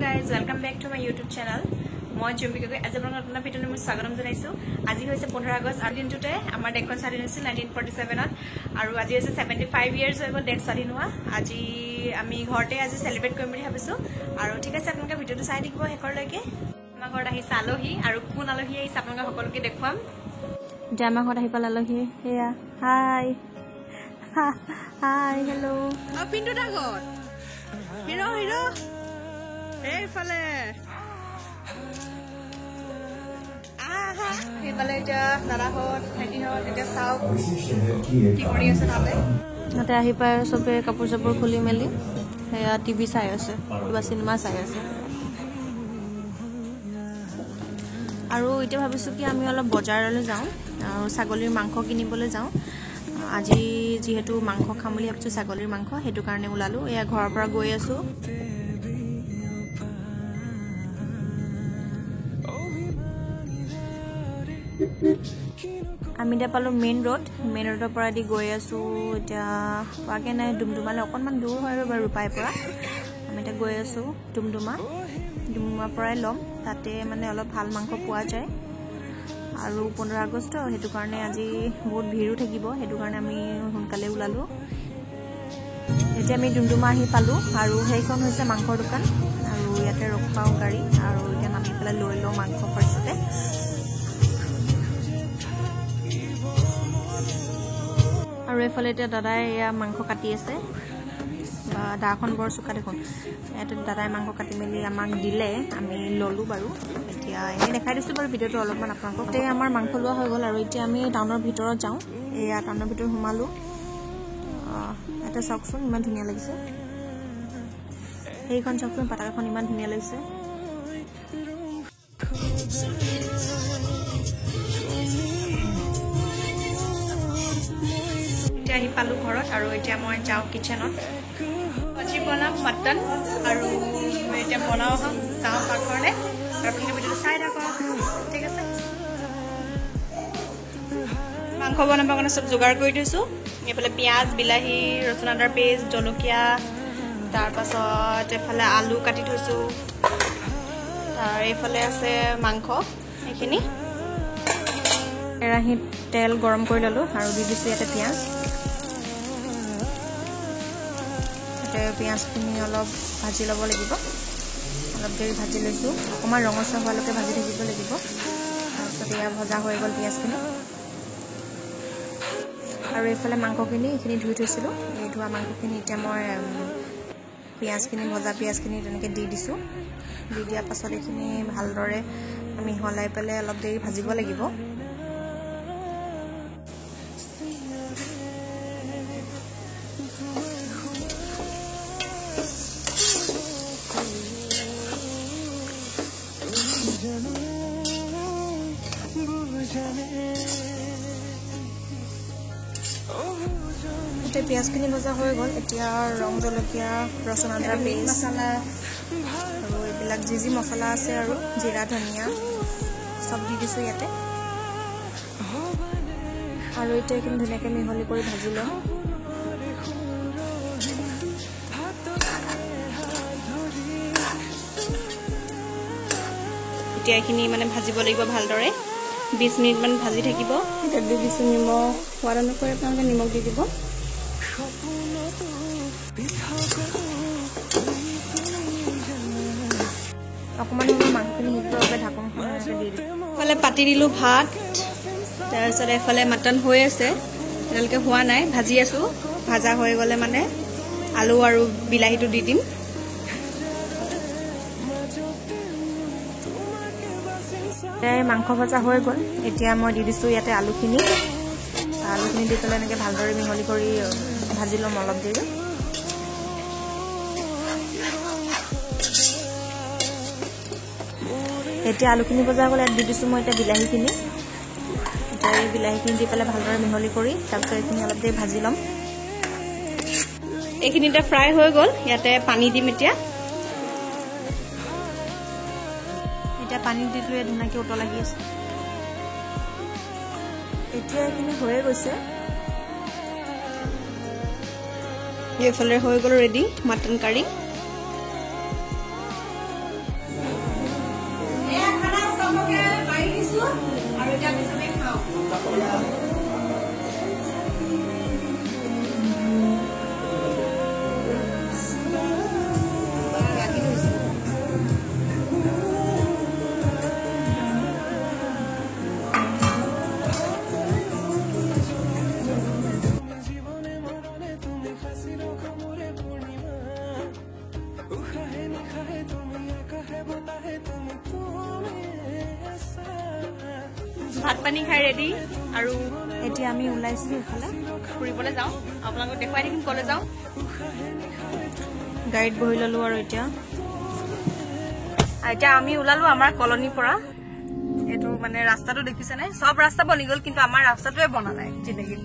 guys, welcome back to my YouTube channel. মই জম্বিকাকৈ আজি আপোনালোকক নতুন ভিডিঅ'লৈ মই স্বাগতম জনাইছো। আজি হৈছে 15 আগষ্ট আৰু দিনটোতে আমাৰ দেশখন স্বাধীন হৈছিল 1947ত আৰু আজি হৈছে 75 ইয়াৰ্স হৈ গ'ল দেশ স্বাধীন হোৱা। আজি আমি ঘৰতে আজি সেলিব্ৰেট কৰিম বুলি ভাবিছো আৰু ঠিক আছে আপোনালোকে ভিডিঅ'টো চাই থাকিব শেষৰলৈকে। আমাৰ ঘৰত আহিছে আলহী আৰু কোন আলহী আহিছে আপোনালোকক সকলোকে দেখুৱাম। যে আমাৰ ঘৰত আহি পালে আলহী হেয়া হাই হাই হেল্ল' অ পিন্টু ডাগৰ হিৰো হিৰো এই ফালে এইফালে এতিয়া দাদাহঁত ভাইটিহঁত এতিয়া চাওক কি কৰি আছে তাতে। তাতে আহি পাই চবে কাপোৰ চাপোৰ খুলি মেলি সেয়া টিভি চাই আছে কিবা চিনেমা চাই আছে। আৰু এতিয়া ভাবিছোঁ কি আমি অলপ বজাৰলৈ যাওঁ আৰু ছাগলীৰ মাংস কিনিবলৈ যাওঁ। আজি যিহেতু মাংস খাম বুলি ভাবিছোঁ ছাগলীৰ মাংস সেইটো কাৰণে ওলালোঁ। এয়া ঘৰৰ পৰা গৈ আছোঁ। আমি এতিয়া পালোঁ মেইন ৰোডৰ পৰা দি গৈ আছোঁ। এতিয়া পোৱাকৈ নাই ডুমডুমালৈ অকণমান দূৰ হয় বাৰু ৰূপাইৰ পৰা। আমি এতিয়া গৈ আছোঁ ডুমডুমাৰ পৰাই ল'ম। তাতে মানে অলপ ভাল মাংস পোৱা যায় আৰু 15 আগষ্ট সেইটো কাৰণে আজি বহুত ভিৰো থাকিব সেইটো কাৰণে আমি সোনকালে ওলালোঁ। এতিয়া আমি ডুমডুমা আহি পালোঁ আৰু সেইখন হৈছে মাংসৰ দোকান আৰু ইয়াতে ৰখাওঁ গাড়ী আৰু এতিয়া নামি পেলাই লৈ লওঁ মাংস ফাৰ্ষ্টতে। আৰু এইফালে এতিয়া দাদাই এয়া মাংস কাটি আছে। দাখন বৰ চোকা দেখোন। ইয়াতে দাদাই মাংস কাটি মেলি আমাক দিলে আমি ল'লোঁ বাৰু। এতিয়া এনেই দেখাই দিছোঁ বাৰু ভিডিঅ'টো অলপমান আপোনালোকক। এতিয়া আমাৰ মাংস লোৱা হৈ গ'ল আৰু এতিয়া আমি টাউনৰ ভিতৰত যাওঁ। এয়া টাউনৰ ভিতৰত সোমালোঁ। ইয়াতে চাওকচোন ইমান ধুনীয়া লাগিছে। সেইখন চাওকচোন পতাকাখন ইমান ধুনীয়া লাগিছে। এতিয়া আহি পালোঁ ঘৰত আৰু এতিয়া মই যাওঁ কিচেনত। আজি বনাম মটন আৰু এতিয়া বনাওঁ যাওঁ পাকঘৰলৈ আৰু আপোনালোকে ভিডিঅ'টো চাই থাকক ঠিক আছে। মাংস বনাবৰ কাৰণে চব যোগাৰ কৰি দিছোঁ। এইফালে পিঁয়াজ বিলাহী ৰচুন আদাৰ পেষ্ট জলকীয়া তাৰপাছত এইফালে আলু কাটি থৈছোঁ। তাৰ এইফালে আছে মাংস এইখিনি। কেৰাহীত তেল গৰম কৰি ল'লোঁ আৰু দি দিছোঁ ইয়াতে পিঁয়াজ। পিঁয়াজখিনি অলপ ভাজি ল'ব লাগিব। অলপ দেৰি ভাজি লৈছোঁ অকণমান ৰঙচুৱা হোৱালৈকে ভাজি থাকিব লাগিব। তাৰপিছত এয়া ভজা হৈ গ'ল পিঁয়াজখিনি আৰু এইফালে মাংসখিনি এইখিনি ধুই থৈছিলোঁ। এই ধোৱা মাংসখিনি এতিয়া মই পিঁয়াজখিনি ভজা পিঁয়াজখিনি তেনেকৈ দি দিছোঁ। দি দিয়াৰ পাছত এইখিনি ভালদৰে মিহলাই পেলাই অলপ দেৰি ভাজিব লাগিব। এতিয়া পিঁয়াজখিনি ভজা হৈ গ'ল। এতিয়া ৰং জলকীয়া ৰচুন আদাৰ পেষ্ট মছলা আৰু এইবিলাক যি যি মছলা আছে আৰু জিৰা ধনিয়া চব দি দিছোঁ ইয়াতে আৰু এতিয়া এইখিনি ধুনীয়াকৈ মিহলি কৰি ভাজি ল'ম। এতিয়া এইখিনি মানে ভাজিব লাগিব ভালদৰে 20 মিনিটমান ভাজি থাকিব। এতিয়া দি দিছোঁ নিমখ সোৱাদ অনুসৰি আপোনালোকে নিমখ দি দিব। অকণমান সময় মাংসখিনি সিজিবৰ বাবে ঢাকনখন দি দিওঁ। এইফালে পাতি দিলোঁ ভাত। তাৰপিছত এইফালে মটন হৈ আছে এতিয়ালৈকে হোৱা নাই ভাজি আছোঁ। ভাজা হৈ গ'লে মানে আলু আৰু বিলাহীটো দি দিম। মাংস ভজা হৈ গ'ল। এতিয়া মই দি দিছোঁ ইয়াতে আলুখিনি দি পেলাই এনেকৈ ভালদৰে মিহলি কৰি ভাজি ল'ম অলপ দেৰি। এতিয়া আলুখিনি ভজা গ'ল ইয়াত দি দিছোঁ মই এতিয়া বিলাহীখিনি। এতিয়া এই বিলাহীখিনি দি পেলাই ভালদৰে মিহলি কৰি তাৰপিছত এইখিনি অলপ দেৰি ভাজি ল'ম। এইখিনি এতিয়া ফ্ৰাই হৈ গ'ল। ইয়াতে পানী দিম। এতিয়া পানী দি দিলোঁ ধুনীয়াকৈ উতল লাগি আছে। এতিয়া এইখিনি হৈয়ে গৈছে। এইফালে হৈ গ'ল ৰেডি মটন কাৰী। আৰু এতিয়া আমি চবে খাওঁ ভাত পানী খাই ৰেডি আৰু এতিয়া আমি ওলাইছো এইফালে ফুৰিবলৈ যাওঁ আপোনালোকক দেখুৱাই থাকিম কলৈ যাওঁ গাড়ীত বহি ললো আৰু এতিয়া আমি ওলালো আমাৰ কলনীৰ পৰা এইটো মানে ৰাস্তাটো দেখিছেনে সব ৰাস্তা বনি গ'ল কিন্তু আমাৰ ৰাস্তাটোৱে বনা নাই জিন্দগীত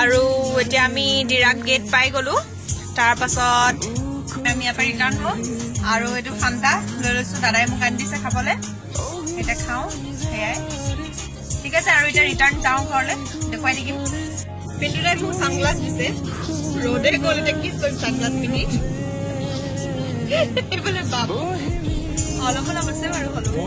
আৰু এতিয়া আমি ডিৰাক গেট পাই গলো তাৰ পাছত আমি ইয়াৰ পৰা ৰিটাৰ্ণ হলো আৰু এইটো ফান্তা লৈ লৈছো দাদাই মোক আনি দিছে খাবলৈ এটা খাওঁ সেয়াই ঠিক আছে আৰু এতিয়া ৰিটাৰ্ণ যাওঁ ঘৰলৈ দেখুৱাই থাকিম পিন্টুদাই মোক ছানগ্লাছ দিছে ৰ'দে গ'ল এতিয়া কি কৰিম ছানগ্লাছ পিন্ধি এইফালে বাপ অলপ অলপ আছে বাৰু হ'লেও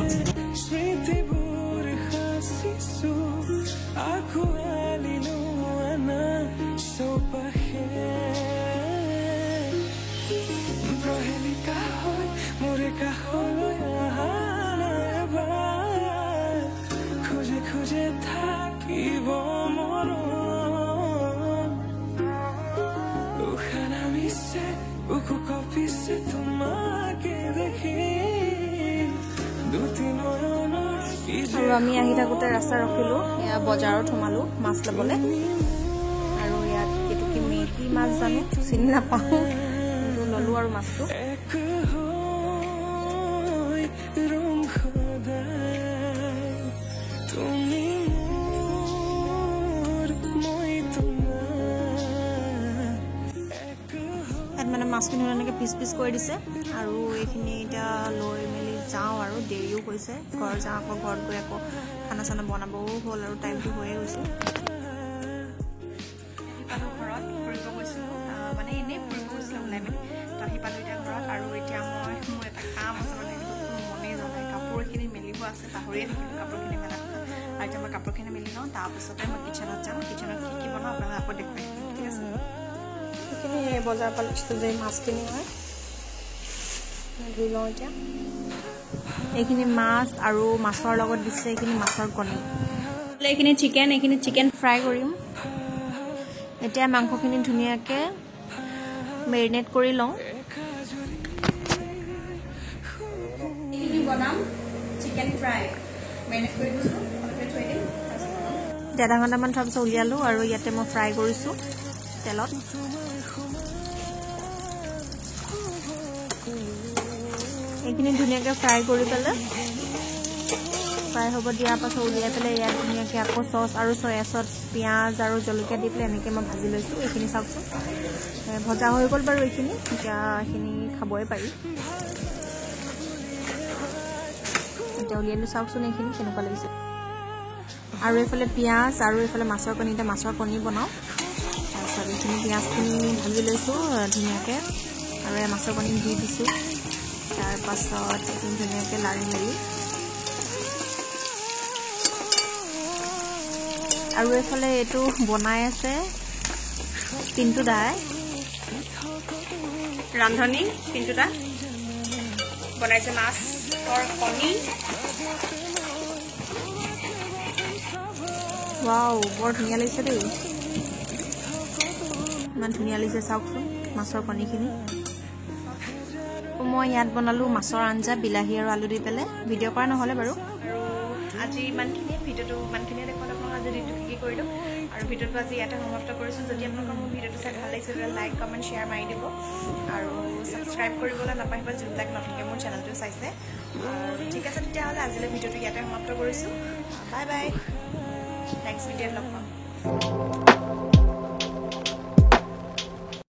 আৰু আমি আহি থাকোঁতে ৰাস্তা ৰখিলোঁ এয়া বজাৰত সোমালোঁ মাছ ল'বলৈ আৰু ইয়াত এইটো কি মেগী মাছ জানো চিনি নাপাওঁ কিন্তু ল'লোঁ আৰু মাছটো মানে মাছখিনি এনেকৈ পিচ পিচ কৰি দিছে আৰু এইখিনি এতিয়া লৈ মেলি যাওঁ আৰু দেৰিও হৈছে ঘৰ যাওঁ আকৌ ঘৰত গৈ আকৌ খানা চানা বনাবও হ'ল আৰু টাইমটো হৈয়ে গৈছে ঘৰত ফুৰিব গৈছিলোঁ মানে এনেই ফুৰিব গৈছিলোঁ ওলাই মেলি তো আহি পালোঁ এতিয়া ঘৰত আৰু এতিয়া মোৰ এটা কাম আছে মানে মনেই যোৱা কাপোৰখিনি মেলিব আছে পাহৰিয়ে থাকিলোঁ কাপোৰখিনি মেলা আৰু এতিয়া মই কাপোৰখিনি মেলি লওঁ তাৰপিছতে মই কিচেনত যাওঁ কিচেনত কি কি বনাওঁ আপোনালোকে আকৌ দেখুৱাই ঠিক আছে এইখিনি বজাৰ পালোঁ যে মাছখিনি হয় ধুই লওঁ এতিয়া এইখিনি মাছ আৰু মাছৰ লগত দিছে এইখিনি মাছৰ কণী এইখিনি চিকেন ফ্ৰাই কৰিম এতিয়া মাংসখিনি ধুনীয়াকৈ মেৰিনেট কৰি লওঁ এইখিনি বনাম চিকেন ফ্ৰাই মেৰিনেট কৰি দিছোঁ থৈ দিম আধা ঘণ্টামান থোৱাৰ পিছত উলিয়ালোঁ আৰু ইয়াতে মই ফ্ৰাই কৰিছোঁ তেলত এইখিনি ধুনীয়াকৈ ফ্ৰাই কৰি পেলাই ফ্ৰাই হ'ব দিয়াৰ পাছত উলিয়াই পেলাই ইয়াত ধুনীয়াকৈ আকৌ চচ আৰু চয়া চচ পিঁয়াজ আৰু জলকীয়া দি পেলাই এনেকৈ মই ভাজি লৈছোঁ এইখিনি চাওকচোন ভজা হৈ গ'ল বাৰু এইখিনি এতিয়া এইখিনি খাবই পাৰি এতিয়া উলিয়ালোঁ চাওকচোন এইখিনি কেনেকুৱা লাগিছে আৰু এইফালে পিঁয়াজ আৰু এইফালে মাছৰ কণী এতিয়া মাছৰ কণী বনাওঁ তাৰপিছত এইখিনি পিঁয়াজখিনি ভাজি লৈছোঁ ধুনীয়াকৈ আৰু এই মাছৰ কণী দি দিছোঁ তাৰপাছত এইখিনি ধুনীয়াকৈ লাৰি মেলি আৰু এইফালে এইটো বনাই আছে পিন্টুদাই ৰান্ধনি পিন্টুদা বনাইছে মাছৰ কণী ৱাও বৰ ধুনীয়া লাগিছে দেই ইমান ধুনীয়া লাগিছে চাওকচোন মাছৰ কণীখিনি মই ইয়াত বনালো মাছৰ আঞ্জা বিলাহী আৰু আলু দি পেলাই ভিডিঅ' কৰা নহ'লে বাৰু আৰু আজি ইমানখিনিয়ে ভিডিঅ'টো ইমানখিনিয়ে দেখুৱালো আপোনাক আজি দিনটো কি কৰিলোঁ আৰু ভিডিঅ'টো আজি ইয়াতে সমাপ্ত কৰিছোঁ যদি আপোনালোকৰ মোৰ ভিডিঅ'টো চাই ভাল লাগিছে তেতিয়া লাইক কমেণ্ট শ্বেয়াৰ মাৰি দিব আৰু ছাবস্ক্ৰাইব কৰিবলৈ নাপাহৰিব যোনবিলাক নতুনকৈ মোৰ চেনেলটো চাইছে আৰু ঠিক আছে তেতিয়াহ'লে আজিলৈ ভিডিঅ'টো ইয়াতে সমাপ্ত কৰিছোঁ বাই বাই নেক্সট ভিডিঅ'ত লগ পাম